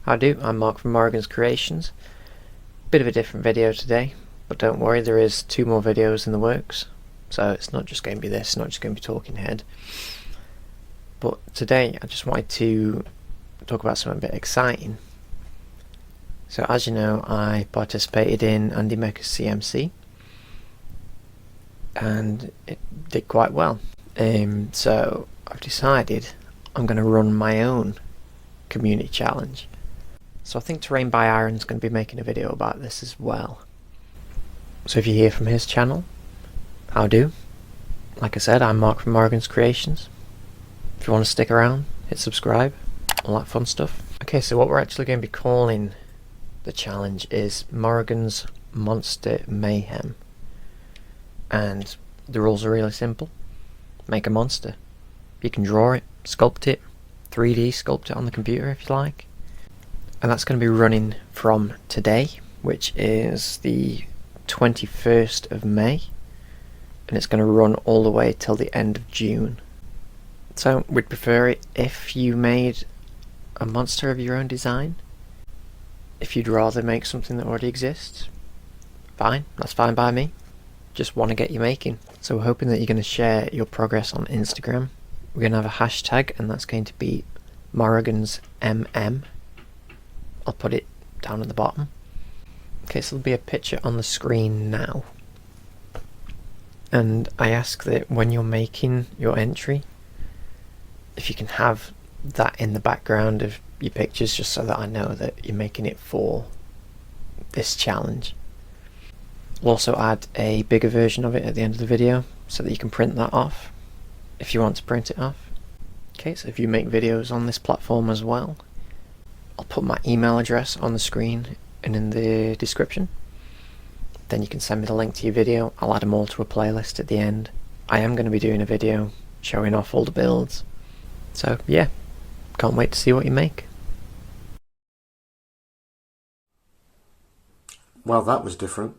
How do? I'm Mark from Morrigans Creations. Bit of a different video today, but don't worry, there is 2 more videos in the works. So it's not just going to be this, it's not just going to be talking head. But today I just wanted to talk about something a bit exciting. So as you know, I participated in Andy Mecker's CMC and it did quite well. So I've decided I'm going to run my own community challenge. So I think terrainbyaaron is going to be making a video about this as well. So if you hear from his channel, how do? Like I said, I'm Mark from Morrigans Creations. If you want to stick around, hit subscribe, all that fun stuff. Okay, so what we're actually going to be calling the challenge is Morrigan's Monster Mayhem. And the rules are really simple. Make a monster. You can draw it, sculpt it, 3D sculpt it on the computer if you like. And that's going to be running from today, which is the 21st of May. And it's going to run all the way till the end of June. So we'd prefer it if you made a monster of your own design. If you'd rather make something that already exists, fine, that's fine by me. Just want to get you making. So we're hoping that you're going to share your progress on Instagram. We're going to have a hashtag, and that's going to be MorrigansMM. I'll put it down at the bottom. Okay, so there'll be a picture on the screen now. And I ask that when you're making your entry, if you can have that in the background of your pictures, just so that I know that you're making it for this challenge. We'll also add a bigger version of it at the end of the video so that you can print that off if you want to print it off. Okay, so if you make videos on this platform as well, I'll put my email address on the screen and in the description. Then you can send me the link to your video. I'll add them all to a playlist at the end. I am going to be doing a video showing off all the builds. So yeah, can't wait to see what you make. Well, that was different.